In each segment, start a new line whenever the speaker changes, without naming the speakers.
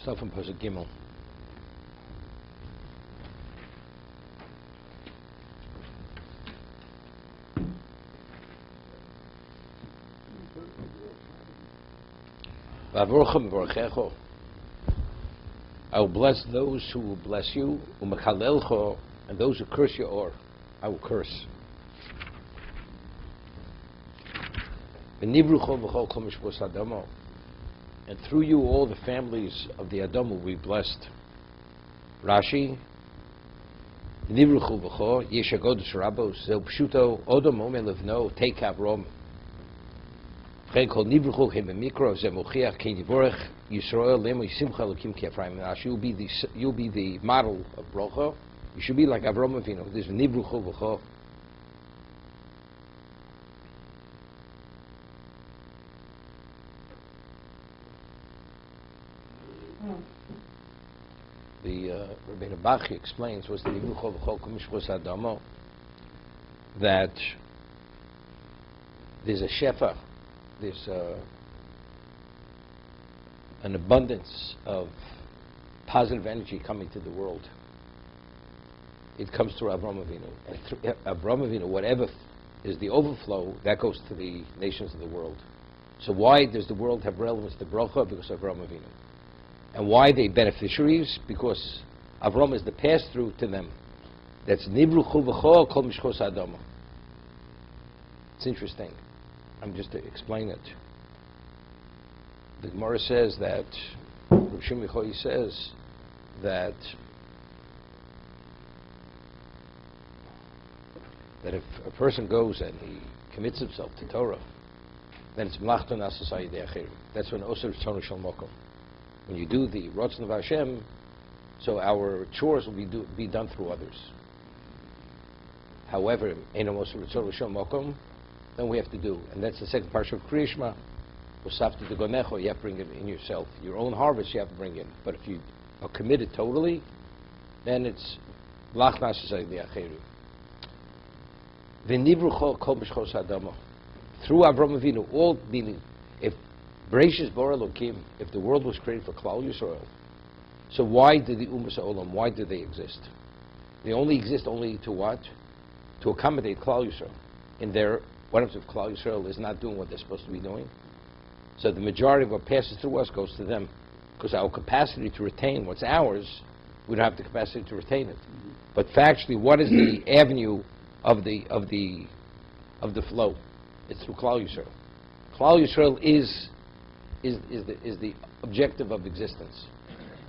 Start from Pasuk Gimel. I will bless those who will bless you, and those who curse you, or I will curse. And through you all the families of the Adam will be blessed. Rashi, take Avrom. You'll be the model of bracha. You should be like Avrom Avinu. This is nivruchu v'cho. The Rabbi Kalatsky explains was the nivruchu v'cho kumishvos adamo, that there's a shefa, there's an abundance of positive energy coming to the world. It comes through Avram Avinu. And through Avram Avinu, whatever is the overflow, that goes to the nations of the world. So why does the world have relevance to bracha? Because of Avram Avinu. And why are they beneficiaries? Because Avram is the pass-through to them. That's nivruchu v'cho kol mishchos adama. It's interesting. I'm just to explain it. The Gemara says that, Rav Shimon Yochai says that if a person goes and he commits himself to Torah, then it's mlachton asasai de'achirim. That's when osir tzonu shel mokom. When you do the rotzon of Hashem, so our chores will be done through others. However, eno osir tzonu shel mokom, then we have to do, and that's the second parshas of Kriya Shema. Usafta de gonecho, you have to bring it in yourself. Your own harvest you have to bring in. But if you are committed totally, then it's lach nasasai de'achirim. V'nivrucho kol mishchos adamo. Through Avram Avinu, all meaning, if Bereishis bara Elokim, if the world was created for Klal Yisrael, so why did the Umas Olam, why do they exist? They only exist to what? To accommodate Klal Yisrael. In their, what if Klal Yisrael is not doing what they're supposed to be doing? So the majority of what passes through us goes to them, because our capacity to retain what's ours, we don't have the capacity to retain it. But factually, what is the avenue of the flow? It's through Klal Yisrael. Klal Yisrael is the objective of existence.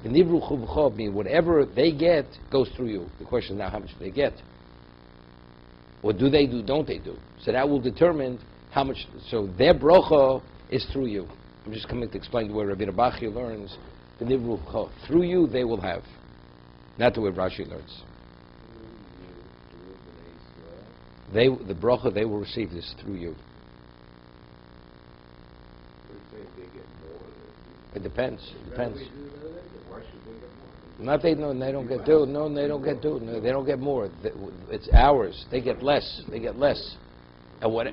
The nivru chuvcha mean whatever they get goes through you. The question is now how much do they get? What do they do? Don't they do? So that will determine how much. So their brocha is through you. I'm just coming to explain the way Rabbi Kalatsky learns the nivru chuvcha. Through you they will have, not the way Rashi learns. The bracha they will receive is through you. It depends. It depends. Not they no, they don't get do. No, they don't get do. No, they don't get more. It's ours. They get less. They get less. And what?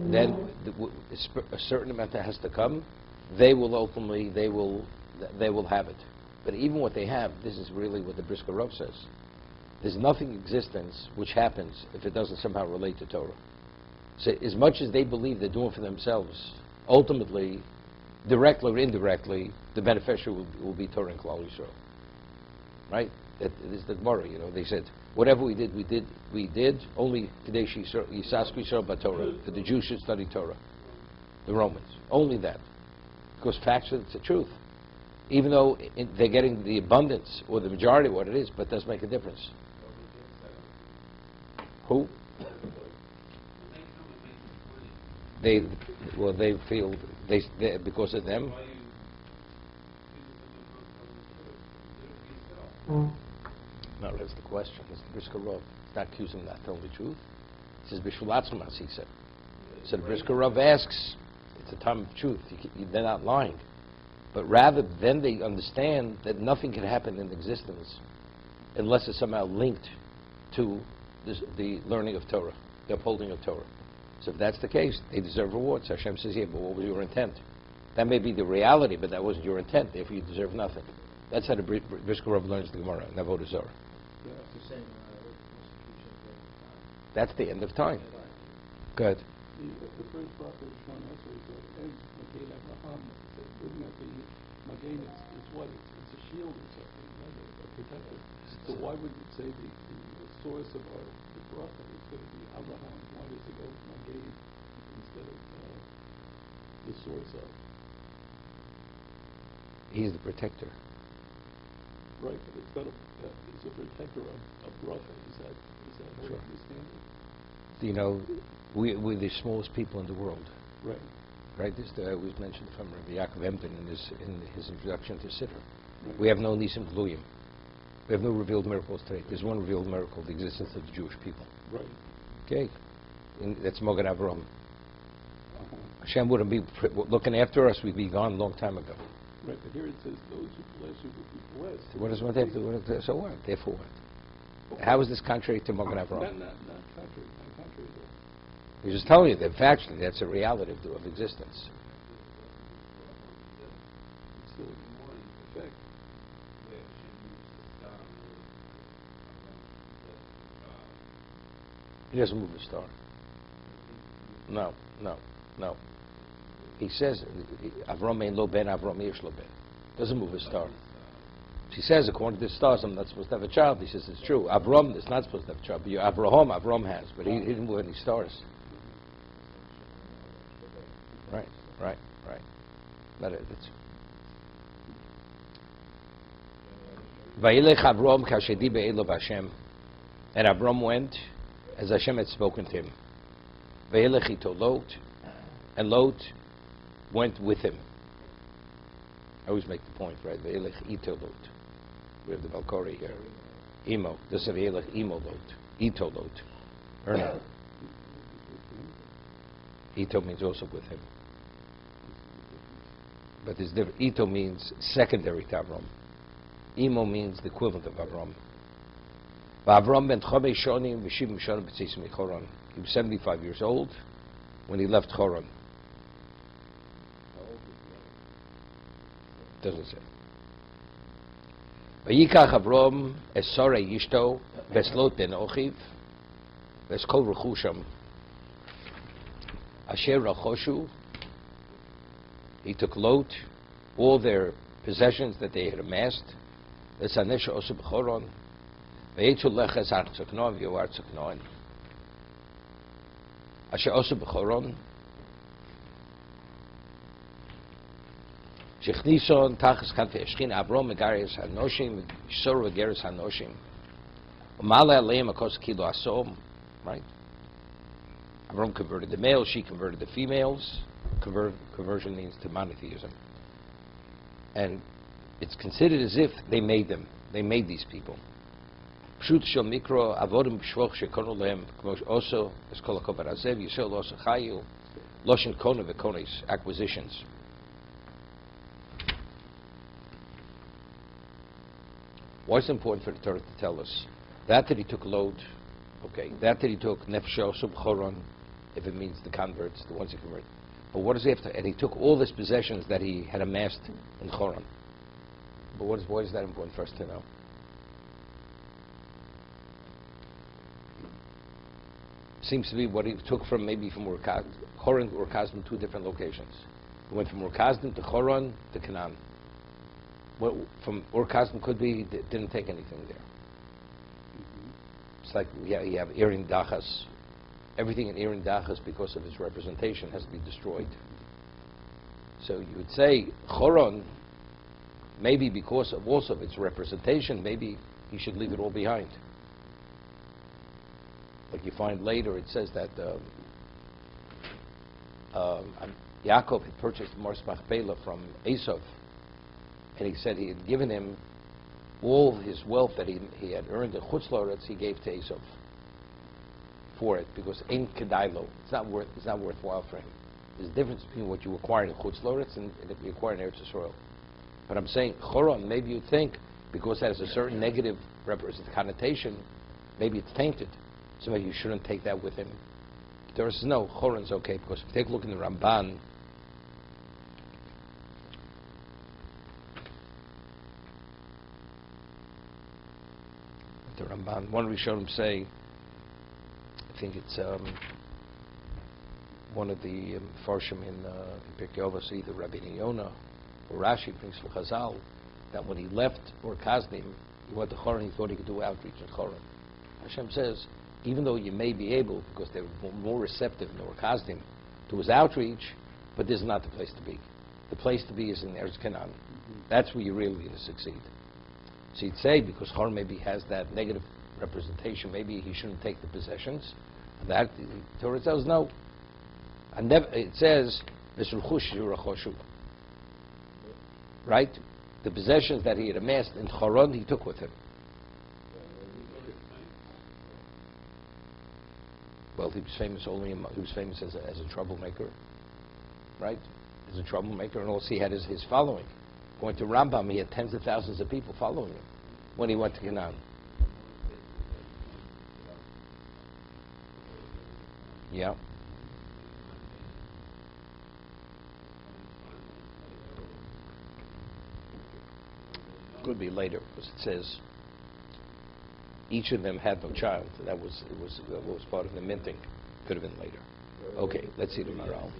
Then a certain amount that has to come. They will ultimately. They will have it. But even what they have, this is really what the Brisker Rav says. There's nothing in existence which happens if it doesn't somehow relate to Torah. So as much as they believe they're doing for themselves, ultimately, directly or indirectly, the beneficiary will be Torah and Klal Yisrael. Right? That is the Gemara, they said, whatever we did only Kadesh Yisasku Yisrael B'Torah, that the Jews should study Torah. The Romans. Only that. Because factually it's the truth. Even though they're getting the abundance, or the majority of what it is, but it does make a difference. Who? They feel they because of them. No, that's the question. It's the Brisker Rav. It's not accusing them not telling the truth. It says B'Shulatzmas, he said. So the Brisker Rav asks, it's a time of truth. They're not lying. But rather, then they understand that nothing can happen in existence unless it's somehow linked to the learning of Torah, the upholding of Torah. So if that's the case, they deserve rewards. Hashem says, yeah, but what was your intent? That may be the reality, but that wasn't your intent. Therefore, you deserve nothing. That's how the Brisker Rebbe learns the Gemara, Navodah Zorah. That's the end of time. Good.
The first prophet is one also said, Magen Abraham, looking at the Magen, it's what? It's a shield or something, right? A protector. So why would it say the source of the prophet is going to be Abraham? Why does it go to Magen instead of the source of?
He's the protector.
Right, but it's got he's a protector of bracha. Is that how you understand it?
You know, we're the smallest people in the world.
Right.
Right. This was mentioned from Rabbi Yaakov Emden in his introduction to Siddur. Right. We have no Nisim Gluyim. We have no revealed miracles today. There's one revealed miracle: the existence of the Jewish people.
Right.
Okay. That's Mogen Avram. Hashem wouldn't be looking after us. We'd be gone a long time ago.
Right, but here it says those who bless you will be blessed.
What does one have to do? So what? Therefore what? Okay. How is this contrary to Mogen Avram?
Not contrary. Not contrary at all.
He's just telling you that factually that's a reality of existence.
It's still in effect.
He doesn't move the star. No. He says, Avram ein lo ben, Avram yesh lo ben. Doesn't move a star. He says, according to the stars, I'm not supposed to have a child. He says, it's true. Avram is not supposed to have a child. But Avram has, but he didn't move any stars. Right. But it's... Vayilech Avram kashedi be'elo b'Hashem. And Avram went as Hashem had spoken to him. Vayilech ito Lot. And Lot went with him. I always make the point, right? Vayilech ito Lot. We have the Balkori here. Imo. This is Vayilech imo Lot. Ito Lot. Erna. Ito means also with him. But there's different. Ito means secondary to Avram. Imo means the equivalent of Avram. Avram ben Chomesh Shonim v'Shivim Shonim b'Tzisim Choron. He was 75 years old when he left Choron. Doesn't say. Vayikach Avram es Sarah Yishto v'Slot ben Ochiv v'Skol Rechusham Asher Rachoshu. He took Lot, all their possessions that they had amassed. V'Sanesh Osu b'Choron v'Yeitu Lech-Lecha Artzok Noam v'Yu Artzok Noam Asher Osu b'Choron Shechnison Tachas Kanfe Eshchin Avram Megaris Hanoshim Yisor V'Geris Hanoshim Umala Aleim Akos Kilo Asom. Right. Avram converted the males. She converted the females. Conversion means to monotheism, and it's considered as if they made them. They made these people. Pshut shel mikro avodim b'shvoch shekonu lehem k'mosh oso es kol hakover hazev yisrael oso chayu loshen konu v'konis acquisitions. Why is it important for the Torah to tell us that he took Lot? Okay, that he took nefesh oso b'choron, if it means the converts, the ones he converted. But what does he have to? And he took all his possessions that he had amassed in Choron. But why is that important for us to know? Seems to be what he took from Choron or Urkazdim, two different locations. He went from Urkazdim to Choron to Canaan. From Urkazdim could be he didn't take anything there. It's like you have Irin Dachas. Everything in Irin Dachas, because of its representation, has to be destroyed. So you would say Choron, maybe because of also of its representation, maybe he should leave it all behind. Like you find later, it says that Yaakov had purchased Mars Machpelah from Esav, and he said he had given him all his wealth that he had earned in Chutz La'aretz, he gave to Esav for it, because Ein Kedailo, it's not worthwhile for him. There's a difference between what you acquire in Chutz La'aretz and if you acquire in Eretz Yisrael. But I'm saying Choron, maybe you think because that has a certain negative connotation, maybe it's tainted, so maybe you shouldn't take that with him. There is no Choron's okay, because if you take a look in the Ramban, the Ramban. One Rishonim say, I think it's one of the Farshim in Pirkei Avos, either Rabbi Yonah or Rashi brings from Chazal, that when he left Ur Kasdim, he went to Choron, he thought he could do outreach in Choron. Hashem says, even though you may be able, because they were more receptive in Ur Kasdim to his outreach, but this is not the place to be. The place to be is in Eretz Canaan. That's where you really need to succeed. So you'd say, because Choron maybe has that negative representation, maybe he shouldn't take the possessions. And that, the Torah says no. And it says, right? The possessions that he had amassed in Choron, he took with him. Well, he was famous he was famous as a troublemaker, right? As a troublemaker, and also he had his following. Going to Rambam, he had tens of thousands of people following him when he went to Canaan. Yeah. Could be later, because it says each of them had no child. That was part of the minting. Could have been later. Okay, let's see tomorrow.